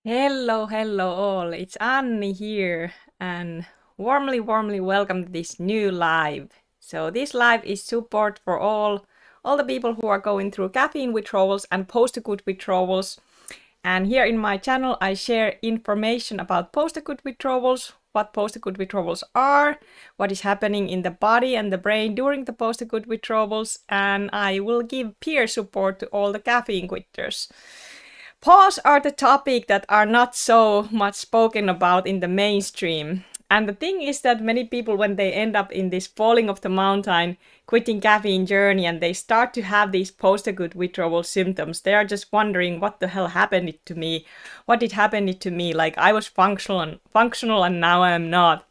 Hello all. It's Anni here and warmly welcome to this new live. So this live is support for all the people who are going through caffeine withdrawals and post-acute withdrawals. And here in my channel I share information about post-acute withdrawals, what post-acute withdrawals are, what is happening in the body and the brain during the post-acute withdrawals, and I will give peer support to all the caffeine quitters. PAWS are the topic that are not so much spoken about in the mainstream. And the thing is that many people, when they end up in this falling off the mountain, quitting caffeine journey, and they start to have these post-acute withdrawal symptoms, they are just wondering what the hell happened to me? What did happen to me? Like I was functional and now I am not.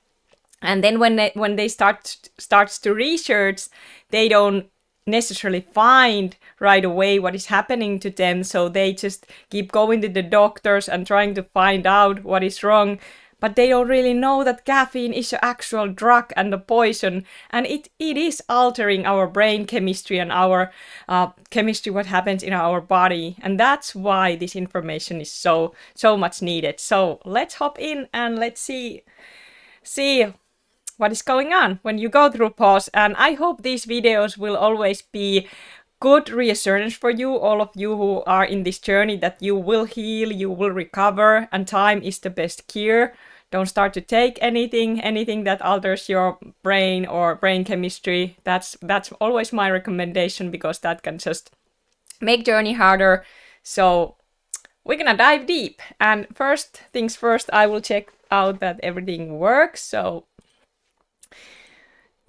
And then when they starts to research, they don't necessarily find right away what is happening to them, so they just keep going to the doctors and trying to find out what is wrong, but they don't really know that caffeine is an actual drug and a poison, and it is altering our brain chemistry and our chemistry, what happens in our body, and that's why this information is so much needed. So let's hop in and let's see what is going on when you go through PAWS. And I hope these videos will always be good reassurance for you, all of you who are in this journey, that you will heal, you will recover, and time is the best cure. Don't start to take anything that alters your brain or brain chemistry. That's always my recommendation, because that can just make journey harder. So we're gonna dive deep, and first things first, I will check out that everything works. So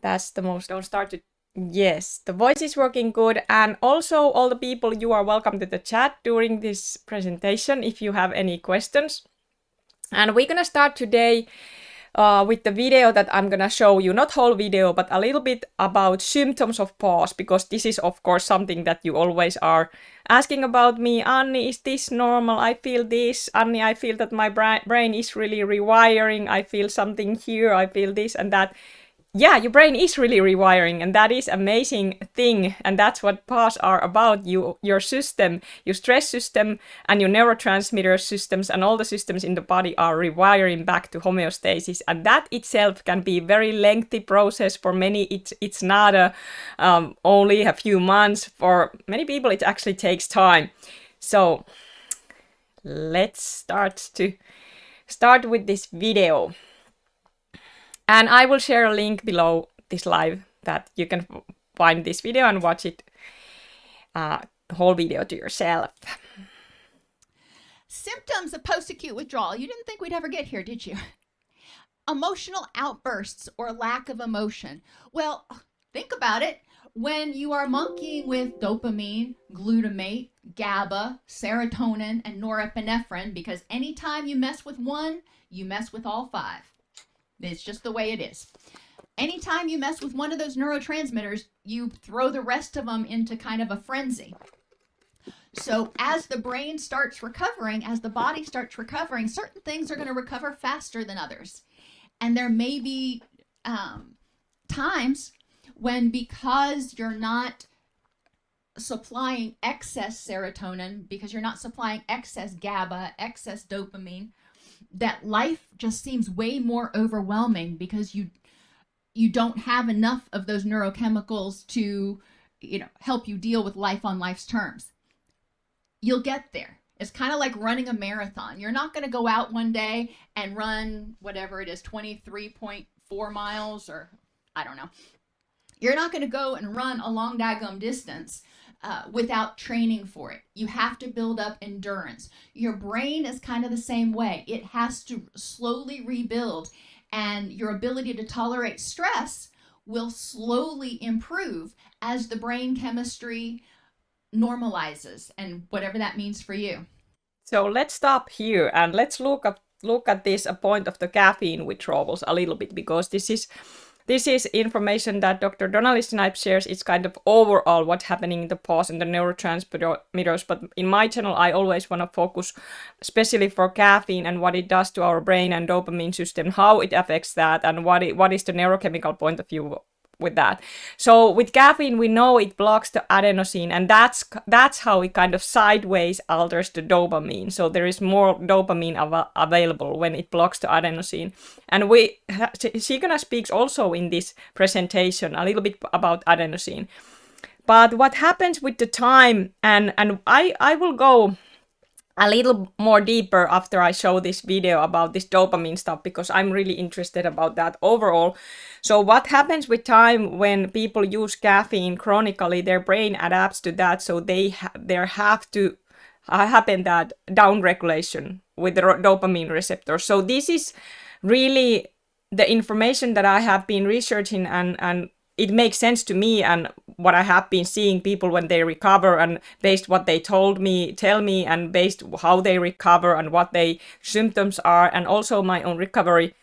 that's the most. Don't start to. Yes, the voice is working good. And also, all the people, you are welcome to the chat during this presentation if you have any questions. And we're gonna start today with the video that I'm gonna show you, not whole video, but a little bit about symptoms of PAWS, because this is of course something that you always are asking about me. Anni, is this normal? I feel this. Anni, I feel that my brain is really rewiring. I feel something here. I feel this and that. Yeah, your brain is really rewiring, and that is amazing thing, and that's what PAWS are about. Your system, your stress system, and your neurotransmitter systems, and all the systems in the body are rewiring back to homeostasis, and that itself can be a very lengthy process. For many, it's not only a few months. For many people, it actually takes time. So let's start with this video. And I will share a link below this live that you can find this video and watch it, the whole video to yourself. Symptoms of post-acute withdrawal. You didn't think we'd ever get here, did you? Emotional outbursts or lack of emotion. Well, think about it. When you are monkeying with dopamine, glutamate, GABA, serotonin, and norepinephrine, because anytime you mess with one, you mess with all five. It's just the way it is. Anytime you mess with one of those neurotransmitters, you throw the rest of them into kind of a frenzy. So as the brain starts recovering, as the body starts recovering, certain things are going to recover faster than others. And there may be times when, because you're not supplying excess serotonin, because you're not supplying excess GABA, excess dopamine, that life just seems way more overwhelming, because you don't have enough of those neurochemicals to, help you deal with life on life's terms. You'll get there. It's kind of like running a marathon. You're not going to go out one day and run whatever it is, 23.4 miles, or I don't know. You're not going to go and run a long daggum distance without training for it. You have to build up endurance. Your brain is kind of the same way. It has to slowly rebuild, and your ability to tolerate stress will slowly improve as the brain chemistry normalizes, and whatever that means for you. So let's stop here and let's look at this point of the caffeine withdrawals a little bit, because this is information that Dr. Donnelly Snipe shares. It's kind of overall what's happening in the PAWS and the neurotransmitters, but in my channel I always want to focus especially for caffeine and what it does to our brain and dopamine system, how it affects that, and what is the neurochemical point of view with that. So with caffeine, we know it blocks the adenosine, and that's how it kind of sideways alters the dopamine. So there is more dopamine available when it blocks the adenosine. And she's gonna speak also in this presentation a little bit about adenosine. But what happens with the time, and I will go a little more deeper after I show this video about this dopamine stuff, because I'm really interested about that overall. So what happens with time when people use caffeine chronically, their brain adapts to that, so there have to happen that downregulation with the dopamine receptor. So this is really the information that I have been researching, and it makes sense to me and what I have been seeing people when they recover, and based what they tell me, and based how they recover and what their symptoms are, and also my own recovery,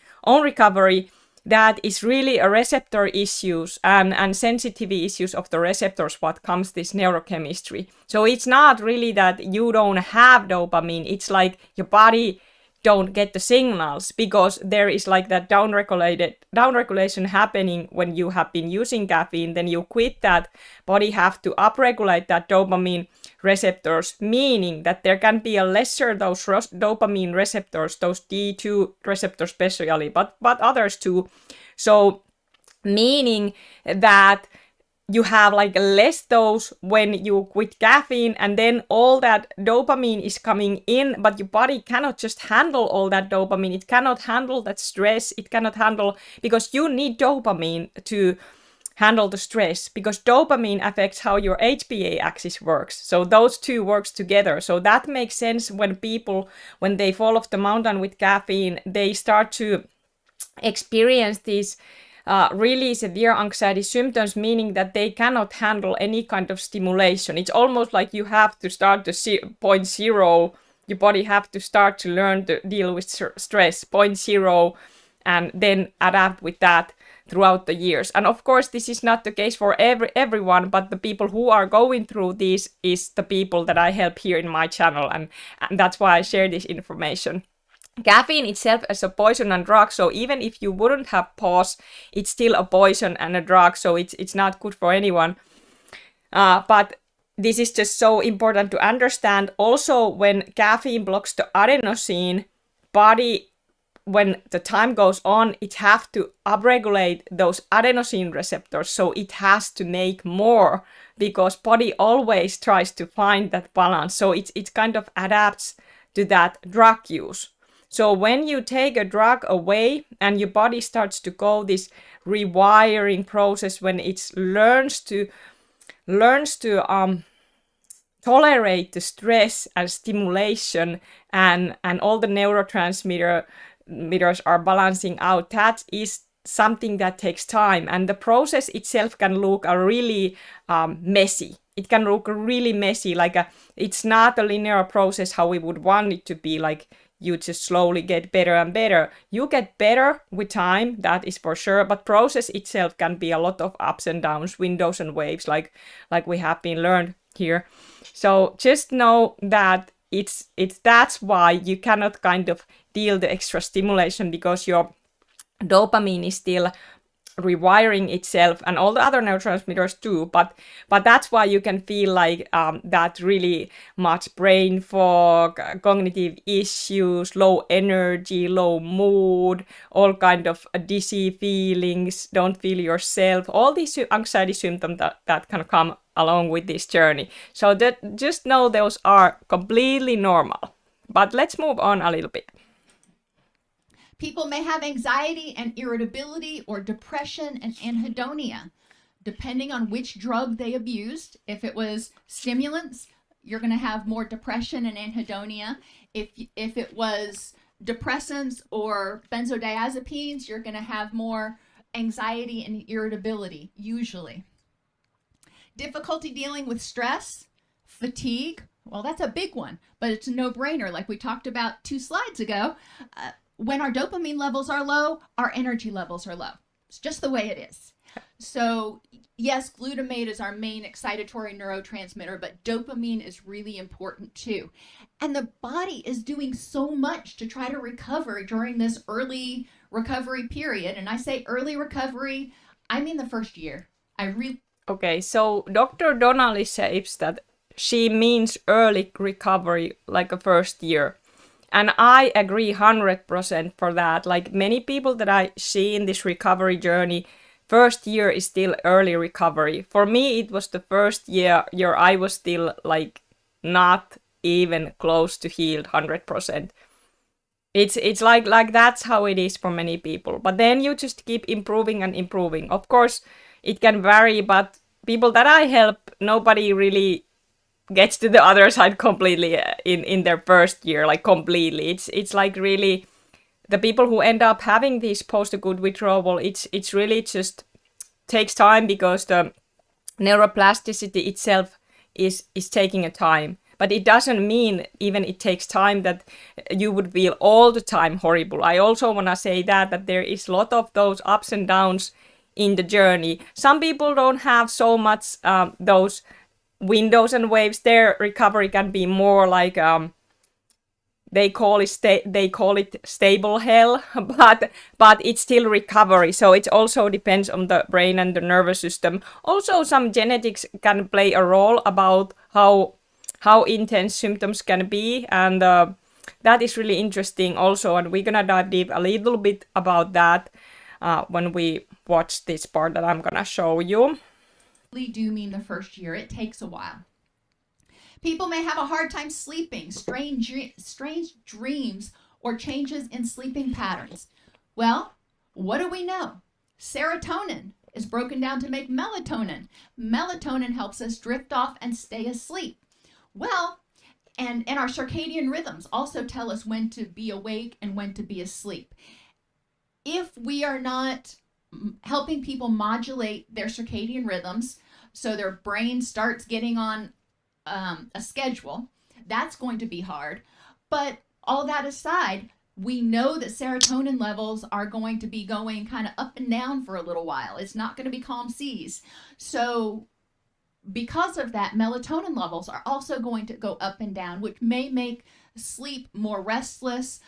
that is really a receptor issues and sensitivity issues of the receptors what comes this neurochemistry. So it's not really that you don't have dopamine, it's like your body don't get the signals, because there is like that downregulation happening when you have been using caffeine. Then you quit that, body have to upregulate that dopamine receptors, meaning that there can be a lesser those dopamine receptors, those D2 receptors especially, but others too. So meaning that you have like less dose when you quit caffeine, and then all that dopamine is coming in, but your body cannot just handle all that dopamine. It cannot handle that stress. It cannot handle, because you need dopamine to handle the stress, because dopamine affects how your HPA axis works. So those two works together. So that makes sense when people, when they fall off the mountain with caffeine, they start to experience these really severe anxiety symptoms, meaning that they cannot handle any kind of stimulation. It's almost like you have to start to point zero. Your body have to start to learn to deal with stress, point zero, and then adapt with that throughout the years. And of course, this is not the case for everyone, but the people who are going through this is the people that I help here in my channel, and that's why I share this information. Caffeine itself is a poison and drug, so even if you wouldn't have PAWS, it's still a poison and a drug, so it's not good for anyone. But this is just so important to understand. Also, when caffeine blocks the adenosine, body, when the time goes on, it has to upregulate those adenosine receptors, so it has to make more, because body always tries to find that balance. So it kind of adapts to that drug use. So when you take a drug away and your body starts to go this rewiring process, when it learns to tolerate the stress and stimulation, and all the neurotransmitters are balancing out, that is something that takes time. And the process itself can look really messy. It can look really messy, it's not a linear process how we would want it to be, like you just slowly get better and better. You get better with time, that is for sure, but process itself can be a lot of ups and downs, windows and waves, like we have been learned here. So just know that that's why you cannot kind of deal the extra stimulation, because your dopamine is still rewiring itself, and all the other neurotransmitters too, but that's why you can feel like that really much brain fog, cognitive issues, low energy, low mood, all kind of dizzy feelings, don't feel yourself, all these anxiety symptoms that can come along with this journey. So that just know those are completely normal. But let's move on a little bit. People may have anxiety and irritability or depression and anhedonia, depending on which drug they abused. If it was stimulants, you're going to have more depression and anhedonia. If it was depressants or benzodiazepines, you're going to have more anxiety and irritability, usually. Difficulty dealing with stress, fatigue, well, that's a big one, but it's a no-brainer, like we talked about 2 slides ago. When our dopamine levels are low, our energy levels are low. It's just the way it is. So yes, glutamate is our main excitatory neurotransmitter, but dopamine is really important too. And the body is doing so much to try to recover during this early recovery period. And I say early recovery, I mean the first year. Okay, so Dr. Donnelly says that she means early recovery, like a first year. And I agree 100% for that. Like many people that I see in this recovery journey, first year is still early recovery. For me, it was the first year I was still like not even close to healed 100%. It's like that's how it is for many people. But then you just keep improving and improving. Of course, it can vary, but people that I help, nobody really gets to the other side completely in their first year, like completely. It's like really the people who end up having this post-acute withdrawal, it's really just takes time because the neuroplasticity itself is taking a time. But it doesn't mean even it takes time that you would feel all the time horrible. I also want to say that there is a lot of those ups and downs in the journey. Some people don't have so much those windows and waves. Their recovery can be more like they call it stable hell, but it's still recovery. So it also depends on the brain and the nervous system. Also, some genetics can play a role about how intense symptoms can be, and that is really interesting also. And we're gonna dive deep a little bit about that when we watch this part that I'm gonna show you. Do mean the first year. It takes a while. People may have a hard time sleeping, strange dreams, or changes in sleeping patterns. Well, what do we know? Serotonin is broken down to make melatonin. Melatonin helps us drift off and stay asleep. Well, and our circadian rhythms also tell us when to be awake and when to be asleep. If we are not helping people modulate their circadian rhythms so their brain starts getting on a schedule, that's going to be hard. But all that aside, we know that serotonin levels are going to be going kind of up and down for a little while. It's not going to be calm seas. So because of that, melatonin levels are also going to go up and down, which may make sleep more restless,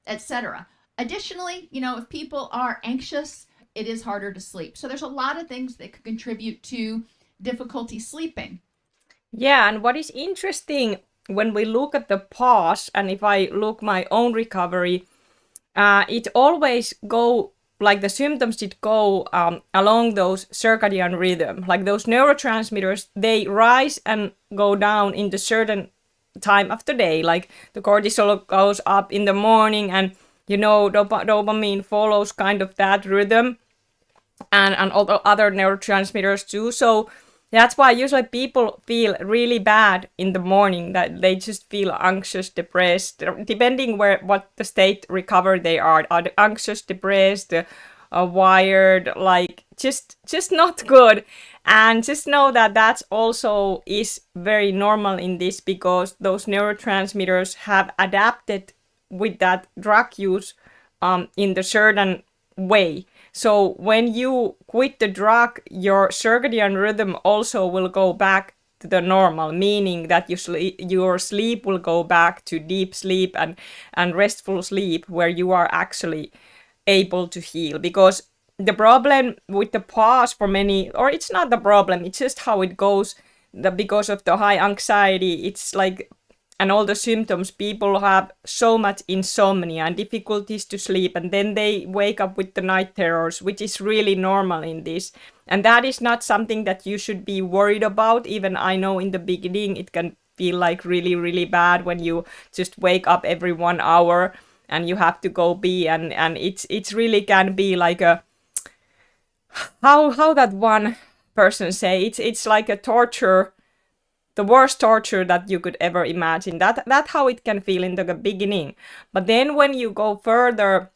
etc. Additionally, if people are anxious, it is harder to sleep. So there's a lot of things that could contribute to difficulty sleeping. Yeah, and what is interesting when we look at the PAWS, and if I look my own recovery, it always go like the symptoms did go along those circadian rhythm, like those neurotransmitters, they rise and go down in the certain time of the day. Like the cortisol goes up in the morning, and dopamine follows kind of that rhythm, and all the other neurotransmitters too. So that's why usually people feel really bad in the morning, that they just feel anxious, depressed, depending what the state recovery they are they anxious, depressed, wired, like just not good. And just know that also is very normal in this, because those neurotransmitters have adapted with that drug use in the certain way. So when you quit the drug, your circadian rhythm also will go back to the normal, meaning that your sleep will go back to deep sleep and restful sleep, where you are actually able to heal. Because the problem with the PAWS for many, or it's not the problem, it's just how it goes, because of the high anxiety, it's like, and all the symptoms, people have so much insomnia and difficulties to sleep, and then they wake up with the night terrors, which is really normal in this. And that is not something that you should be worried about. Even I know in the beginning it can feel like really, really bad when you just wake up every 1 hour and you have to go pee, and it's really can be like a, how that one person say, it's like a torture, the worst torture that you could ever imagine. That how it can feel in the beginning. But then when you go further,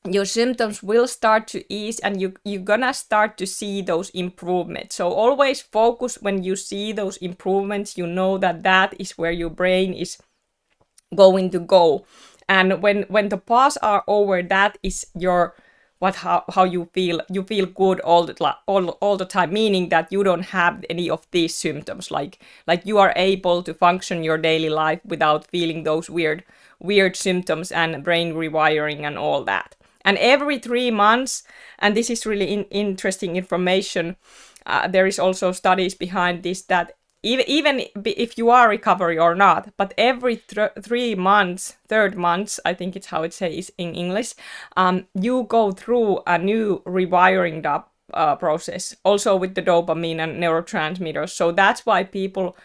your symptoms will start to ease, and you're gonna start to see those improvements. So always focus when you see those improvements, that is where your brain is going to go. And when the PAWS are over, that is your how you feel. You feel good all the time, meaning that you don't have any of these symptoms, like you are able to function your daily life without feeling those weird symptoms and brain rewiring and all that. And every 3 months, and this is really interesting information, there is also studies behind this, that even if you are recovery or not, but every 3 months, third months, I think it's how it says in English, you go through a new rewiring process, also with the dopamine and neurotransmitters. So that's why people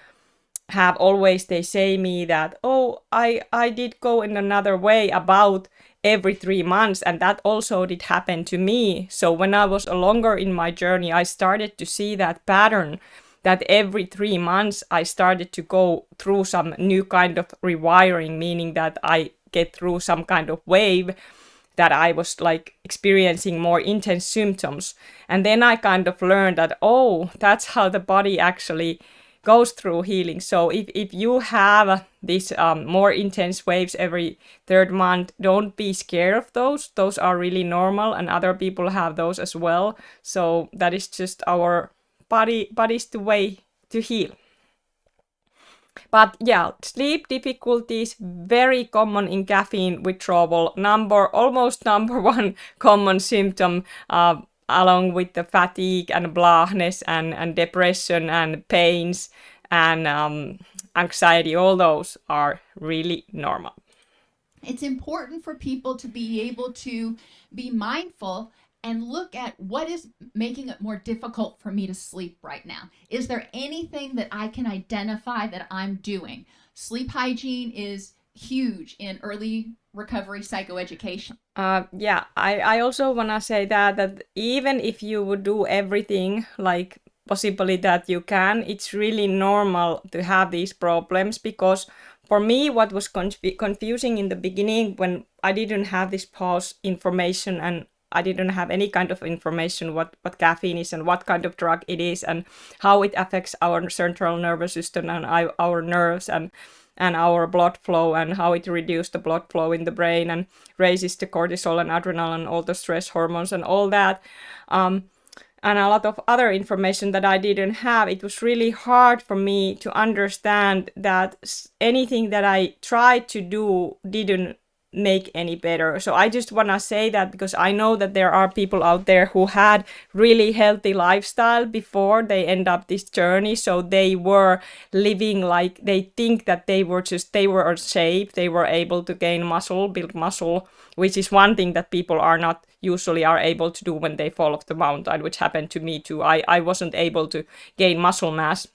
have always, they say me that, oh, I did go in another way about every 3 months, and that also did happen to me. So when I was longer in my journey, I started to see that pattern, that every 3 months I started to go through some new kind of rewiring, meaning that I get through some kind of wave, that I was like experiencing more intense symptoms. And then I kind of learned that, oh, that's how the body actually goes through healing. So if you have these more intense waves every third month, don't be scared of those. Those are really normal, and other people have those as well. So that is just our body's the way to heal. But yeah, sleep difficulties, very common in caffeine withdrawal. Almost number one common symptom, along with the fatigue and blahness and depression and pains and anxiety. All those are really normal. It's important for people to be able to be mindful and look at what is making it more difficult for me to sleep right now. Is there anything that I can identify that I'm doing? Sleep hygiene is huge in early recovery psychoeducation. Yeah, I also want to say that even if you would do everything like possibly that you can, it's really normal to have these problems, because for me, what was confusing in the beginning, when I didn't have this PAWS information and I didn't have any kind of information what caffeine is and what kind of drug it is and how it affects our central nervous system and our nerves and our blood flow, and how it reduces the blood flow in the brain and raises the cortisol and adrenaline and all the stress hormones and all that. And a lot of other information that I didn't have. It was really hard for me to understand that anything that I tried to do didn't make any better. So I just want to say that, because I know that there are people out there who had really healthy lifestyle before they end up this journey. So they were living like they think that they were in shape, they were able to gain muscle, build muscle, which is one thing that people are not usually are able to do when they fall off the mountain, which happened to me too. I wasn't able to gain muscle mass.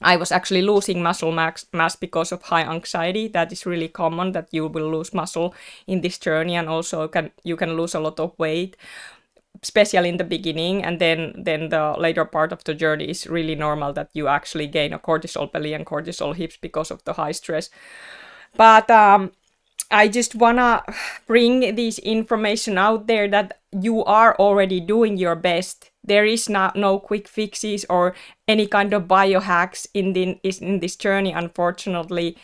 I was actually losing muscle mass because of high anxiety. That is really common, that you will lose muscle in this journey, and also you can lose a lot of weight, especially in the beginning. And then the later part of the journey is really normal that you actually gain a cortisol belly and cortisol hips because of the high stress. But I just wanna bring this information out there that you are already doing your best. There is no quick fixes or any kind of biohacks in this journey, unfortunately.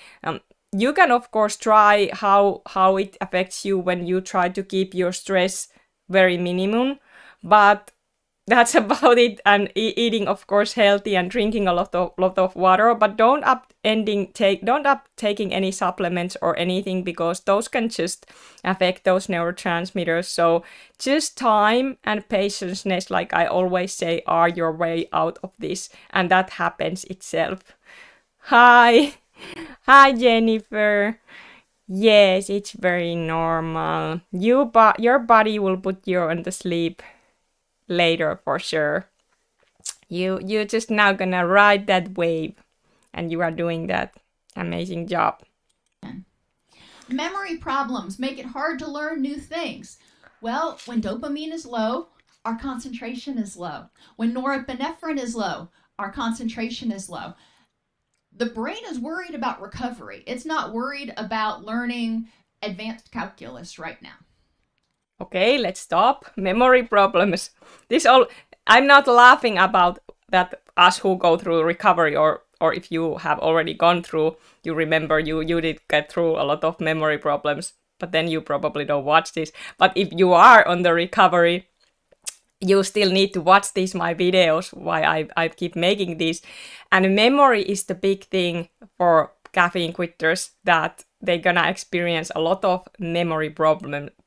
You can, of course, try how it affects you when you try to keep your stress very minimum, but that's about it. And eating, of course, healthy and drinking a lot of water, but don't taking any supplements or anything, because those can just affect those neurotransmitters. So just time and patience, like I always say, are your way out of this, and that happens itself. Hi Jennifer. Yes, it's very normal. Your body will put you on the sleep later for sure. You just now gonna ride that wave, and you are doing that amazing job. Memory problems make it hard to learn new things. Well, when dopamine is low, our concentration is low. When norepinephrine is low, our concentration is low. The brain is worried about recovery. It's not worried about learning advanced calculus right now. Okay, let's stop. Memory problems. I'm not laughing about that, us who go through recovery, or if you have already gone through, you remember you did get through a lot of memory problems, but then you probably don't watch this. But if you are on the recovery, you still need to watch my videos, why I keep making these. And memory is the big thing for caffeine quitters, that they're gonna experience a lot of memory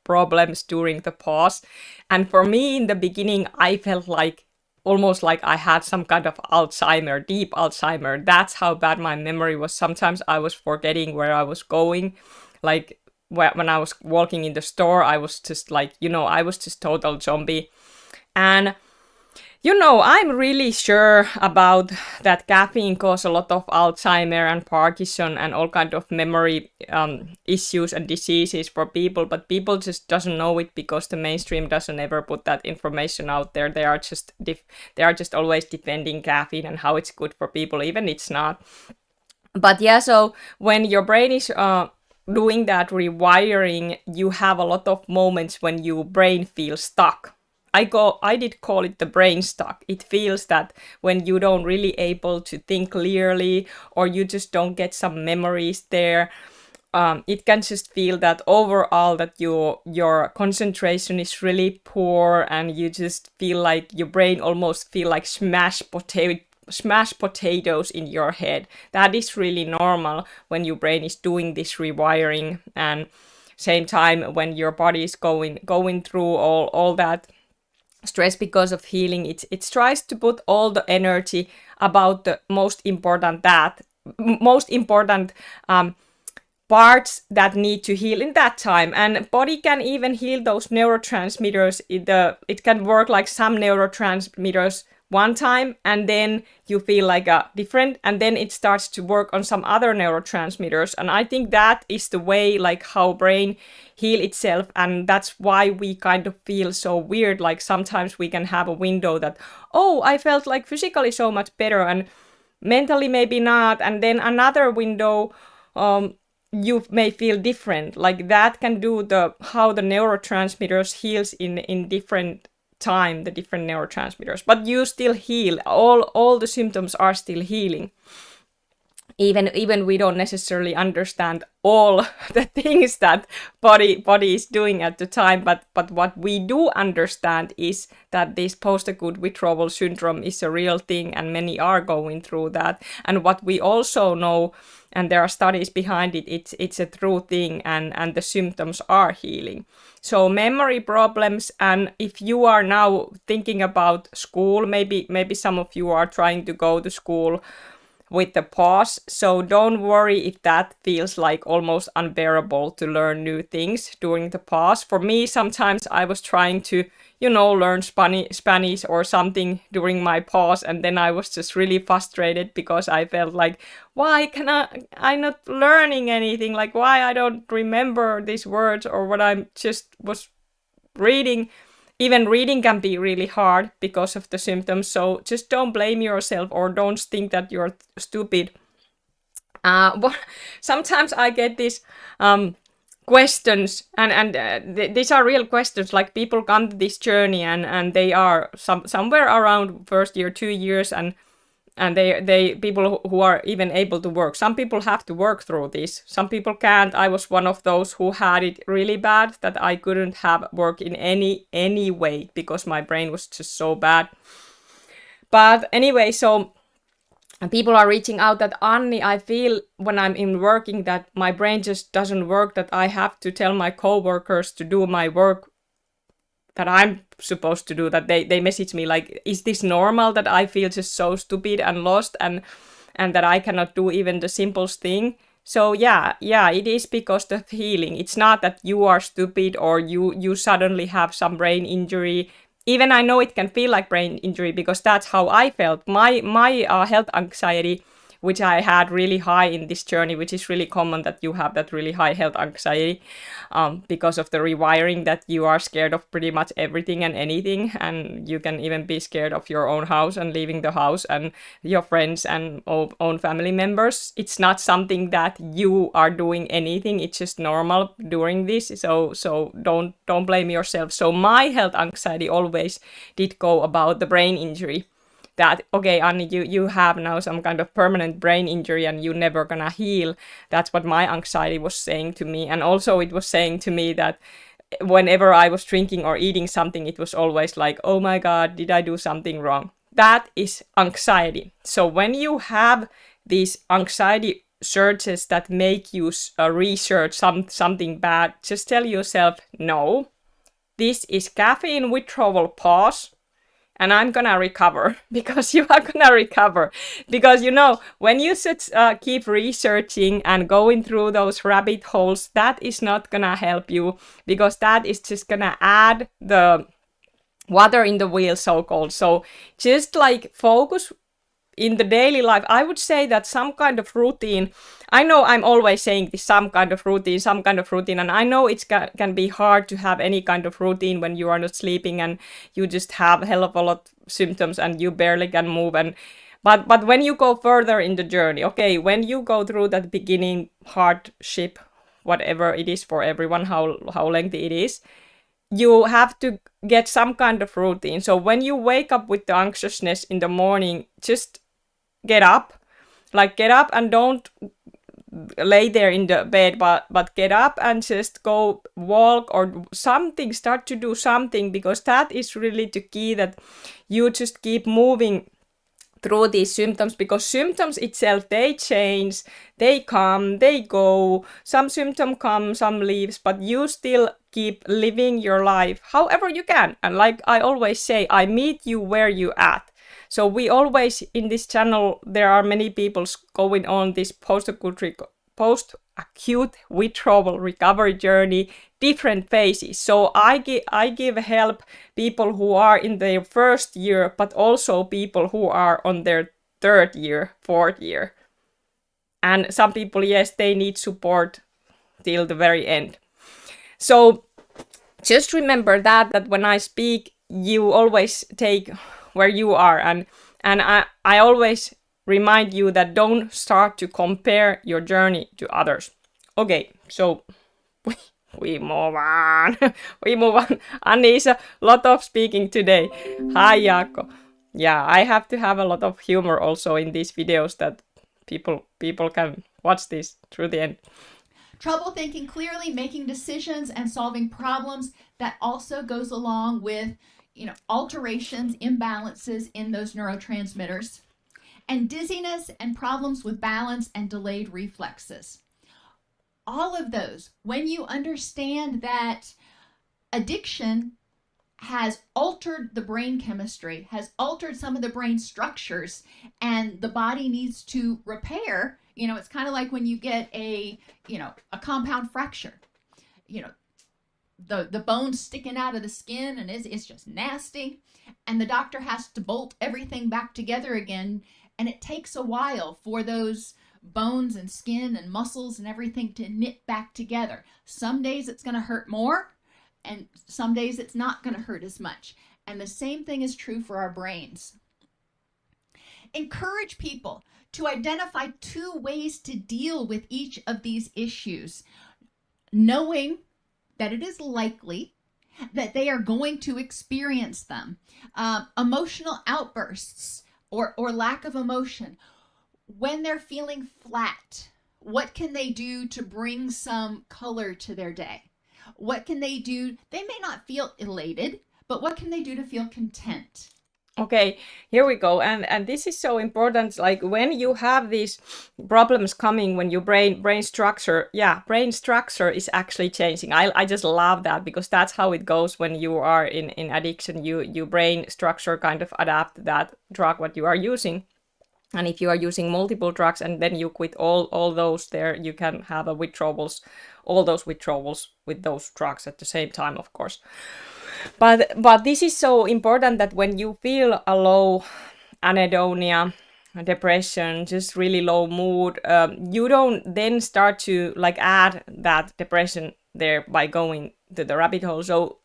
problems during the pause. And for me, in the beginning, I felt like almost like I had some kind of Alzheimer, deep Alzheimer. That's how bad my memory was. Sometimes I was forgetting where I was going. Like when I was walking in the store, I was just like, I was just total zombie. And I'm really sure about that caffeine causes a lot of Alzheimer and Parkinson and all kind of memory issues and diseases for people, but people just doesn't know it because the mainstream doesn't ever put that information out there. They are just always defending caffeine and how it's good for people, even it's not. But yeah, so when your brain is doing that rewiring, you have a lot of moments when your brain feels stuck. I did call it the brain stuck. It feels that when you don't really able to think clearly or you just don't get some memories there, it can just feel that overall that your concentration is really poor and you just feel like your brain almost feel like smashed potatoes in your head. That is really normal when your brain is doing this rewiring, and same time when your body is going through all that stress because of healing, it tries to put all the energy about the most important parts that need to heal in that time. And body can even heal those neurotransmitters. It can work like some neurotransmitters one time and then you feel like a different, and then it starts to work on some other neurotransmitters. And I think that is the way like how brain heal itself, and that's why we kind of feel so weird. Like sometimes we can have a window that, oh, I felt like physically so much better and mentally maybe not, and then another window you may feel different. Like that can do how the neurotransmitters heals in different time, the different neurotransmitters, but you still heal. All the symptoms are still healing, even we don't necessarily understand all the things that body is doing at the time, but what we do understand is that this post-acute withdrawal syndrome is a real thing and many are going through that. And what we also know, and there are studies behind it, it's a true thing, and the symptoms are healing. So memory problems, and if you are now thinking about school, maybe some of you are trying to go to school with the PAWS, so don't worry if that feels like almost unbearable to learn new things during the PAWS. For me, sometimes I was trying to, learn Spanish or something during my PAWS, and then I was just really frustrated because I felt like, why can I'm not learning anything? Like, why I don't remember these words or what I'm just was reading. Even reading can be really hard because of the symptoms, so just don't blame yourself or don't think that you're stupid. Sometimes I get these questions, and these are real questions, like people come to this journey and they are somewhere around first year, 2 years, and they people who are even able to work. Some people have to work through this, some people can't. I was one of those who had it really bad, that I couldn't have work in any way because my brain was just so bad. But anyway, so people are reaching out that, Anni, I feel when I'm in working that my brain just doesn't work, that I have to tell my coworkers to do my work that I'm supposed to do, that they message me like, is this normal that I feel just so stupid and lost and that I cannot do even the simplest thing? So yeah, it is because of healing. It's not that you are stupid or you suddenly have some brain injury. Even I know it can feel like brain injury because that's how I felt. My health anxiety, which I had really high in this journey, which is really common that you have that really high health anxiety because of the rewiring, that you are scared of pretty much everything and anything, and you can even be scared of your own house and leaving the house and your friends and own family members. It's not something that you are doing anything, it's just normal during this, so don't blame yourself. So my health anxiety always did go about the brain injury. That, okay, Anni, you have now some kind of permanent brain injury and you're never gonna heal. That's what my anxiety was saying to me. And also it was saying to me that whenever I was drinking or eating something, it was always like, oh my God, did I do something wrong? That is anxiety. So when you have these anxiety surges that make you research something bad, just tell yourself, no, this is caffeine withdrawal pause, and I'm gonna recover, because you are gonna recover. Because, you know, when you keep researching and going through those rabbit holes, that is not gonna help you, because that is just gonna add the water in the wheel, so-called. So just like focus in the daily life. I would say that some kind of routine, I know I'm always saying this, some kind of routine, and I know it can be hard to have any kind of routine when you are not sleeping and you just have a hell of a lot of symptoms and you barely can move. But when you go further in the journey, okay, when you go through that beginning hardship, whatever it is for everyone, how lengthy it is, you have to get some kind of routine. So when you wake up with the anxiousness in the morning, just get up and don't lay there in the bed, but get up and just go walk or something, start to do something, because that is really the key, that you just keep moving through these symptoms, because symptoms itself, they change, they come, they go, some symptom come, some leaves, but you still keep living your life however you can. And like I always say, I meet you where you at. So we always, in this channel, there are many people going on this post-acute withdrawal recovery journey, different phases. So I give help people who are in their first year, but also people who are on their third year, fourth year. And some people, yes, they need support till the very end. So just remember that when I speak, you always take where you are, and I always remind you that don't start to compare your journey to others. Okay, so we move on. We move on. Anni is a lot of speaking today. Hi, Jaakko. Yeah, I have to have a lot of humor also in these videos, that people can watch this through the end. Trouble thinking clearly, making decisions, and solving problems, that also goes along with, alterations, imbalances in those neurotransmitters, and dizziness and problems with balance and delayed reflexes. All of those, when you understand that addiction has altered the brain chemistry, has altered some of the brain structures, and the body needs to repair, it's kind of like when you get a compound fracture, the bone's sticking out of the skin and it's just nasty, and the doctor has to bolt everything back together again, and it takes a while for those bones and skin and muscles and everything to knit back together. Some days it's going to hurt more, and some days it's not going to hurt as much. And the same thing is true for our brains. Encourage people to identify 2 ways to deal with each of these issues, knowing that it is likely that they are going to experience them. Emotional outbursts or lack of emotion. When they're feeling flat, what can they do to bring some color to their day? What can they do? They may not feel elated, but what can they do to feel content? Okay, here we go. And this is so important. Like when you have these problems coming, when your brain structure is actually changing. I just love that, because that's how it goes when you are in addiction. Your brain structure kind of adapt that drug what you are using. And if you are using multiple drugs and then you quit all those there, you can have all those withdrawals with those drugs at the same time, of course. But this is so important, that when you feel a low anhedonia, depression, just really low mood, you don't then start to add that depression there by going to the rabbit hole. So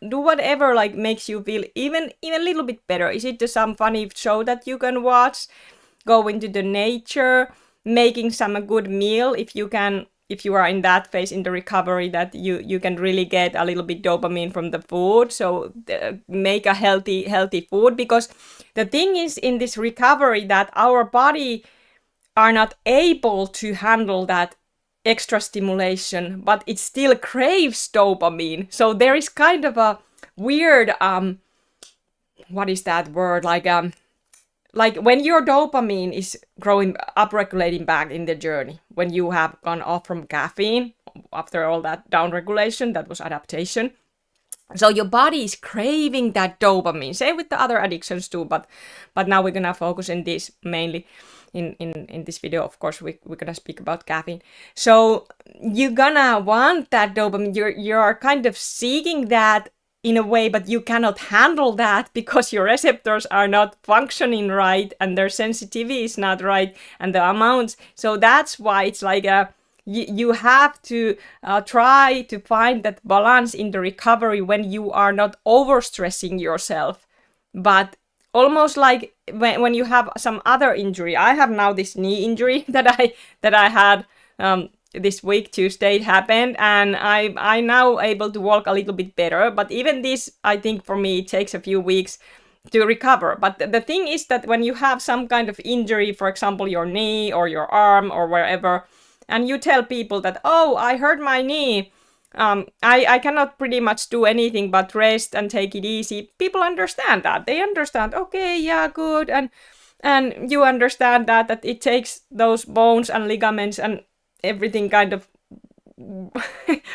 do whatever makes you feel even a little bit better. Is it some funny show that you can watch? Go into the nature, making some good meal if you are in that phase in the recovery that you can really get a little bit dopamine from the food. So make a healthy food, because the thing is in this recovery that our body are not able to handle that extra stimulation, but it still craves dopamine. So there is kind of a weird what is that word, like when your dopamine is growing, upregulating back in the journey, when you have gone off from caffeine after all that downregulation, that was adaptation. So your body is craving that dopamine. Same with the other addictions too, but now we're gonna focus on this mainly. In this video, of course, we're gonna speak about caffeine. So you're gonna want that dopamine. You're kind of seeking that in a way, but you cannot handle that because your receptors are not functioning right and their sensitivity is not right and the amounts. So that's why it's like you have to try to find that balance in the recovery when you are not overstressing yourself, but almost like when you have some other injury. I have now this knee injury that I had this week. Tuesday it happened, and I now able to walk a little bit better. But even this, I think for me, it takes a few weeks to recover. But the thing is that when you have some kind of injury, for example, your knee or your arm or wherever, and you tell people that, oh, I hurt my knee, I cannot pretty much do anything but rest and take it easy. People understand that. They understand, okay, yeah, good. And you understand that it takes those bones and ligaments and everything kind of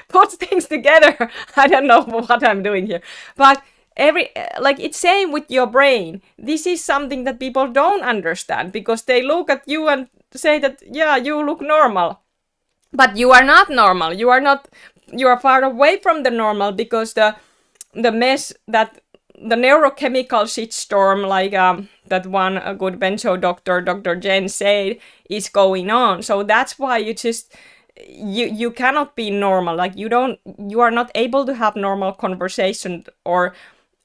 puts things together. I don't know what I'm doing here. But it's same with your brain. This is something that people don't understand because they look at you and say that, yeah, you look normal. But you are not normal. You are far away from the normal because the mess that the neurochemical shitstorm, like that one a good benzo doctor, Dr. Jen, said, is going on. So that's why you cannot be normal. Like you are not able to have normal conversation or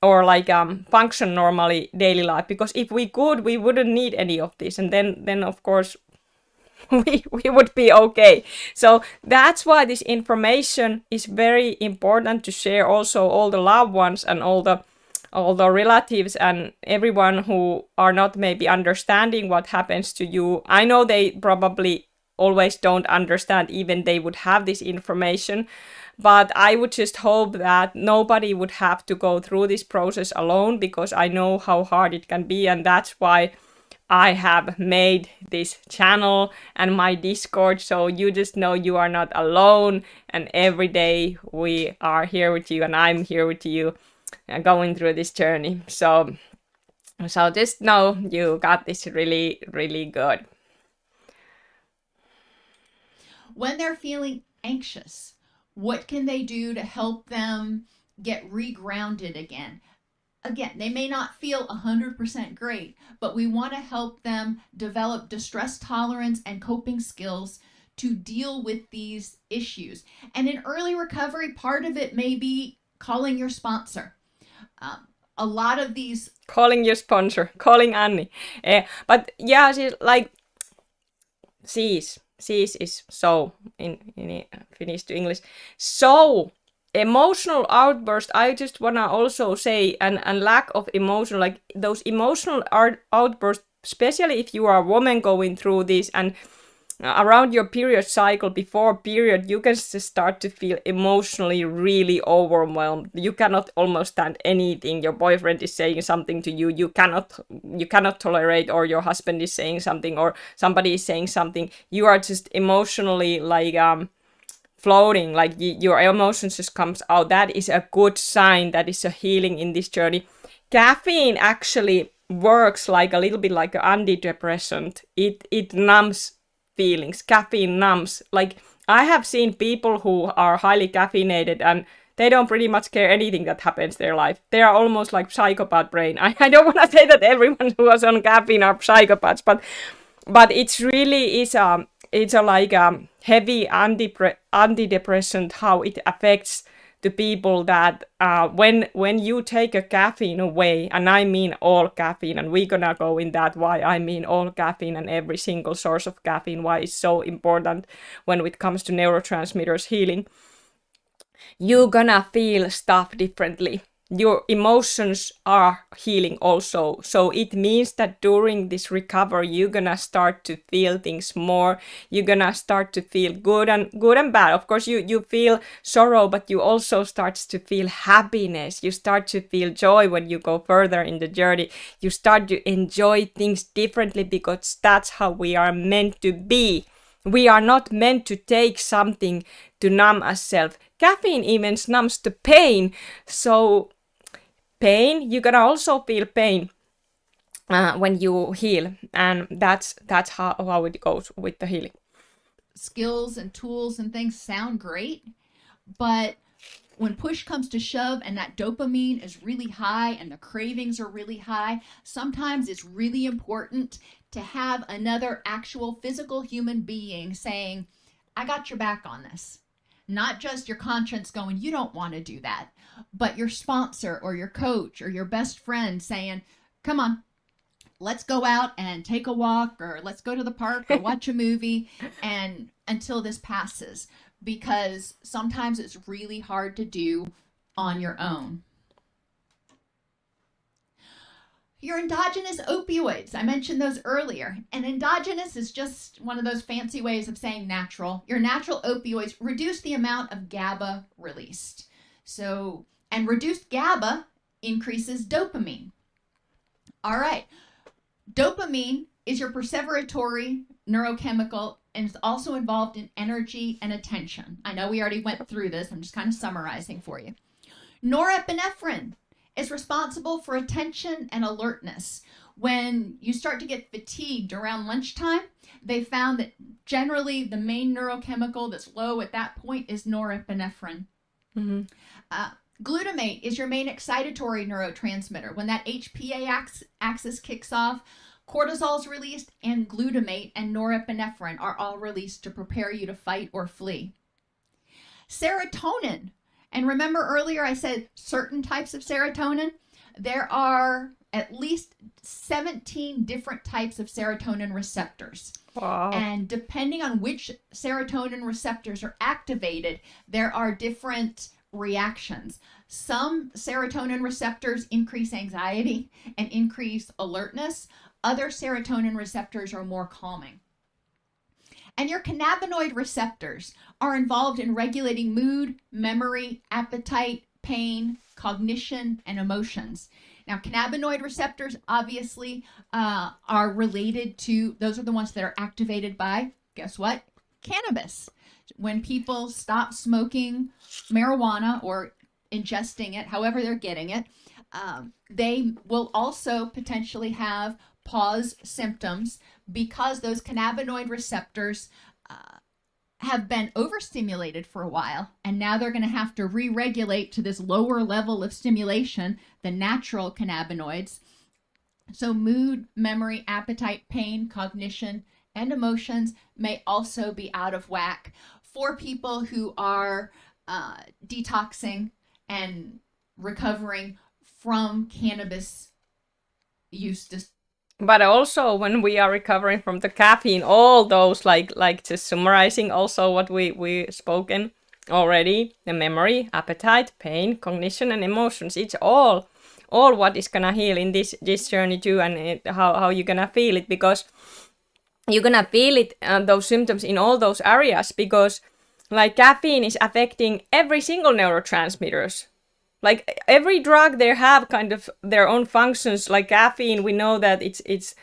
like function normally daily life, because if we could, we wouldn't need any of this, and then of course we would be okay. So that's why this information is very important to share also all the loved ones and all the relatives and everyone who are not maybe understanding what happens to you. I know they probably always don't understand, even they would have this information, but I would just hope that nobody would have to go through this process alone, because I know how hard it can be, and that's why I have made this channel and my Discord, so you just know you are not alone, and every day we are here with you and I'm here with you going through this journey. So just know you got this really, really good. When they're feeling anxious, what can they do to help them get regrounded again? Again, they may not feel 100% great, but we want to help them develop distress tolerance and coping skills to deal with these issues. And in early recovery, part of it may be calling your sponsor. A lot of these... Calling your sponsor, calling Annie. But yeah, she's like... Siis is so, in Finnish to English. So... emotional outburst, I just wanna also say, and lack of emotion, like those emotional outbursts, especially if you are a woman going through this and around your period cycle, before period, you can just start to feel emotionally really overwhelmed. You cannot almost stand anything. Your boyfriend is saying something to you, you cannot tolerate, or your husband is saying something, or somebody is saying something. You are just emotionally like floating, like your emotions just comes out. That is a good sign. That is a healing in this journey. Caffeine actually works like a little bit like an antidepressant. It numbs feelings. Caffeine numbs. Like I have seen people who are highly caffeinated and they don't pretty much care anything that happens in their life. They are almost like psychopath brain. I don't want to say that everyone who is on caffeine are psychopaths, but it's really is it's a like heavy antidepressant, how it affects the people that when you take a caffeine away, and I mean all caffeine, and we're gonna go in that why I mean all caffeine and every single source of caffeine, why it's so important when it comes to neurotransmitters healing. You're gonna feel stuff differently. your emotions are healing also. So it means that during this recovery, you're gonna start to feel things more. You're gonna start to feel good and bad. Of course, you feel sorrow, but you also start to feel happiness. You start to feel joy when you go further in the journey. You start to enjoy things differently because that's how we are meant to be. We are not meant to take something to numb ourselves. Caffeine even numbs the pain. So pain, you're gonna also feel pain when you heal, and that's how it goes with the healing. Skills and tools and things sound great, but when push comes to shove and that dopamine is really high and the cravings are really high, sometimes it's really important to have another actual physical human being saying, I got your back on this. Not just your conscience going, you don't want to do that, but your sponsor or your coach or your best friend saying, come on, let's go out and take a walk, or let's go to the park or watch a movie and until this passes, because sometimes it's really hard to do on your own. Your endogenous opioids, I mentioned those earlier, and endogenous is just one of those fancy ways of saying natural. Your natural opioids reduce the amount of GABA released. So, and reduced GABA increases dopamine. All right, dopamine is your perseveratory neurochemical and is also involved in energy and attention. I know we already went through this, I'm just kind of summarizing for you. Norepinephrine is responsible for attention and alertness. When you start to get fatigued around lunchtime, they found that generally the main neurochemical that's low at that point is norepinephrine. Mm-hmm. Glutamate is your main excitatory neurotransmitter. When that HPA axis kicks off, cortisol is released, and glutamate and norepinephrine are all released to prepare you to fight or flee. Serotonin. And remember earlier I said certain types of serotonin? There are at least 17 different types of serotonin receptors. Wow. And depending on which serotonin receptors are activated, there are different reactions. Some serotonin receptors increase anxiety and increase alertness. Other serotonin receptors are more calming. And your cannabinoid receptors are involved in regulating mood, memory, appetite, pain, cognition, and emotions. Now, cannabinoid receptors obviously are related to, those are the ones that are activated by, guess what? Cannabis. When people stop smoking marijuana or ingesting it, however they're getting it, they will also potentially have PAWS symptoms because those cannabinoid receptors have been overstimulated for a while, and now they're going to have to re-regulate to this lower level of stimulation, the natural cannabinoids. So mood, memory, appetite, pain, cognition, and emotions may also be out of whack for people who are detoxing and recovering from cannabis use. But also when we are recovering from the caffeine, all those, like just summarizing also what we spoken already, the memory, appetite, pain, cognition, and emotions, it's all what is gonna heal in this journey too, and how you're gonna feel it, because you're gonna feel it, those symptoms in all those areas, because like caffeine is affecting every single neurotransmitters. Like every drug, they have kind of their own functions. Like caffeine, we know that it's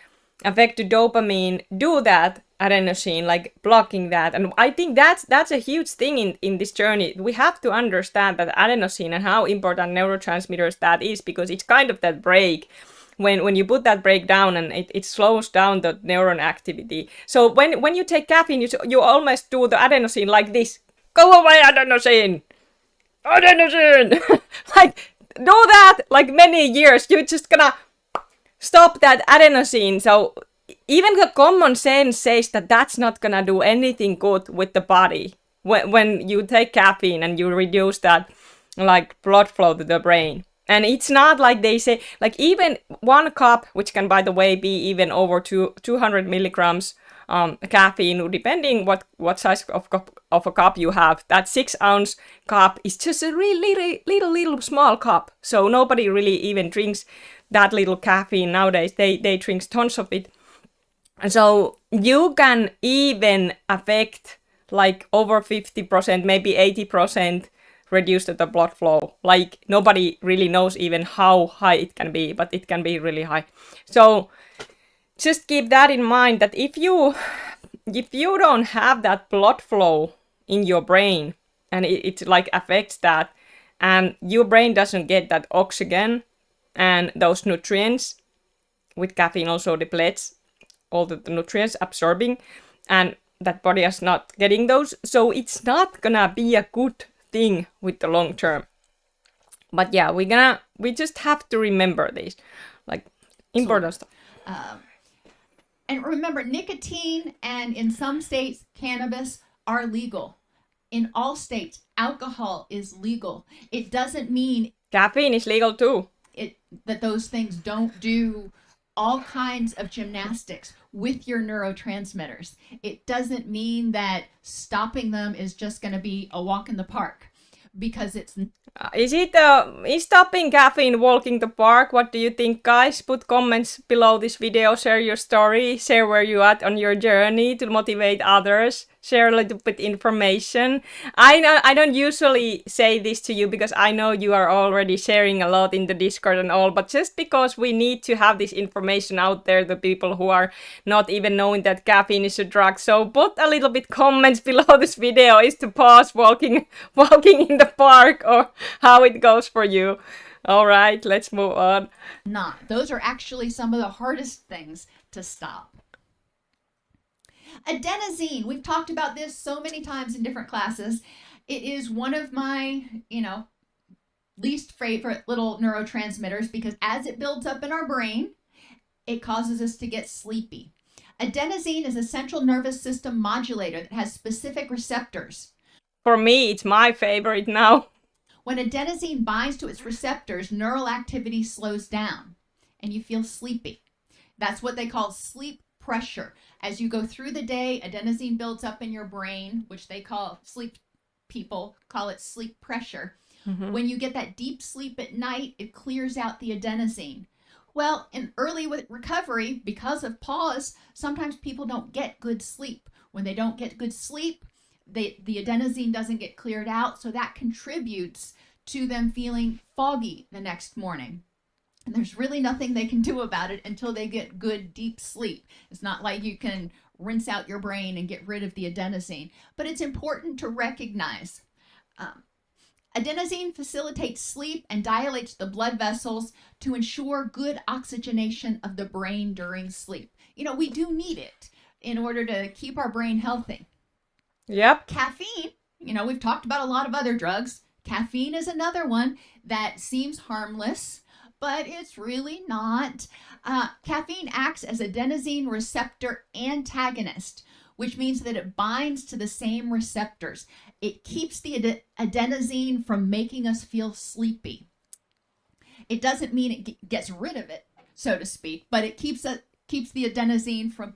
affected dopamine, do that, adenosine, like blocking that. And I think that's a huge thing in this journey. We have to understand that adenosine and how important neurotransmitters that is, because it's kind of that brake. When you put that brake down, and it slows down the neuron activity. So when you take caffeine, you almost do the adenosine like this. Go away, adenosine! Adenosine! Like, do that like many years. You're just gonna stop that adenosine. So even the common sense says that that's not gonna do anything good with the body when you take caffeine and you reduce that like blood flow to the brain. And it's not like they say, like even one cup, which can by the way be even over 200 milligrams caffeine, depending what size of a cup you have. That 6-ounce cup is just a really little small cup. So nobody really even drinks that little caffeine nowadays. They drink tons of it. So you can even affect like over 50%, maybe 80% reduce the blood flow. Like nobody really knows even how high it can be, but it can be really high. So just keep that in mind, that if you don't have that blood flow in your brain, and it like affects that, and your brain doesn't get that oxygen and those nutrients, with caffeine also depletes all the nutrients absorbing, and that body is not getting those, so it's not gonna be a good thing with the long term. But yeah, we just have to remember this, like important stuff. And remember, nicotine and in some states, cannabis are legal. In all states, alcohol is legal. It doesn't mean Caffeine is legal too. That those things don't do all kinds of gymnastics with your neurotransmitters. It doesn't mean that stopping them is just going to be a walk in the park, because it's... Is stopping caffeine walking the park? What do you think, guys? Put comments below this video, share your story, share where you at on your journey to motivate others, share a little bit information. I don't usually say this to you because I know you are already sharing a lot in the Discord and all, but just because we need to have this information out there, the people who are not even knowing that caffeine is a drug. So put a little bit comments below this video. Is to pause walking in the park, or how it goes for you. All right, let's move on. Those are actually some of the hardest things to stop. Adenosine, we've talked about this so many times in different classes. It is one of my, least favorite little neurotransmitters, because as it builds up in our brain, it causes us to get sleepy. Adenosine is a central nervous system modulator that has specific receptors. For me, it's my favorite now. When adenosine binds to its receptors, neural activity slows down and you feel sleepy. That's what they call sleep pressure. As you go through the day, adenosine builds up in your brain, which people call it sleep pressure. Mm-hmm. When you get that deep sleep at night, it clears out the adenosine. Well, in early recovery, because of PAWS, sometimes people don't get good sleep. When they don't get good sleep, the adenosine doesn't get cleared out, so that contributes to them feeling foggy the next morning. And there's really nothing they can do about it until they get good deep sleep. It's not like you can rinse out your brain and get rid of the adenosine, but it's important to recognize. Adenosine facilitates sleep and dilates the blood vessels to ensure good oxygenation of the brain during sleep. We do need it in order to keep our brain healthy. Yep. Caffeine, we've talked about a lot of other drugs. Caffeine is another one that seems harmless, but it's really not. Caffeine acts as adenosine receptor antagonist, which means that it binds to the same receptors. It keeps the adenosine from making us feel sleepy. It doesn't mean it gets rid of it, so to speak, but it keeps the adenosine from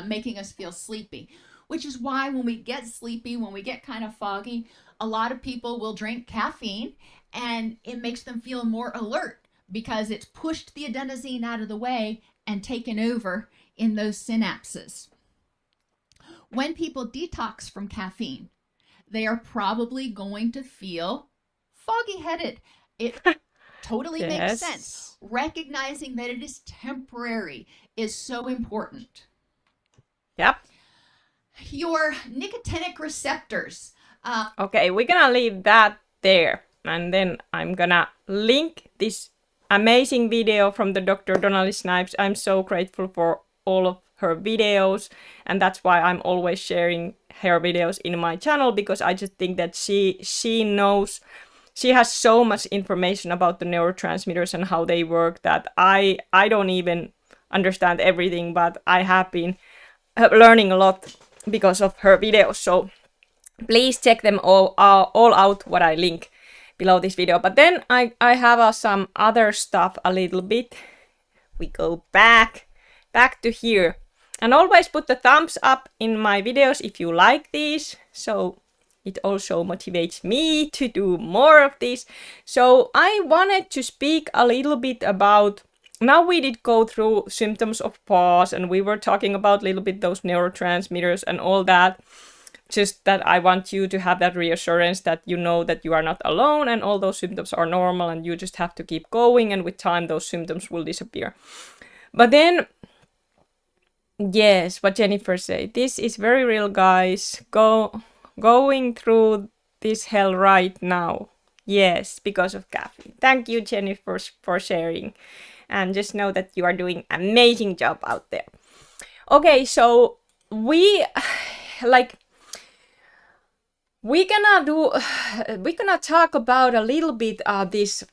making us feel sleepy, which is why when we get sleepy, when we get kind of foggy, a lot of people will drink caffeine and it makes them feel more alert because it's pushed the adenosine out of the way and taken over in those synapses. When people detox from caffeine, they are probably going to feel foggy-headed. It totally makes sense. Recognizing that it is temporary is so important. Yep. Your nicotinic receptors. Okay, we're gonna leave that there. And then I'm gonna link this amazing video from the Dr. Donnelly Snipes. I'm so grateful for all of her videos, and that's why I'm always sharing her videos in my channel, because I just think that she knows, she has so much information about the neurotransmitters and how they work that I don't even understand everything, but I have been learning a lot because of her videos. So please check them all out, what I link below this video. But then I have some other stuff a little bit. We go back to here. And always put the thumbs up in my videos if you like these, so it also motivates me to do more of this. So I wanted to speak a little bit about, now we did go through symptoms of PAWS, and we were talking about a little bit those neurotransmitters and all that. Just that I want you to have that reassurance that you know that you are not alone and all those symptoms are normal and you just have to keep going, and with time those symptoms will disappear. But then, yes, what Jennifer said, this is very real, guys. Going through this hell right now. Yes, because of caffeine. Thank you, Jennifer, for sharing. And just know that you are doing an amazing job out there. Okay, so we're gonna talk about a little bit this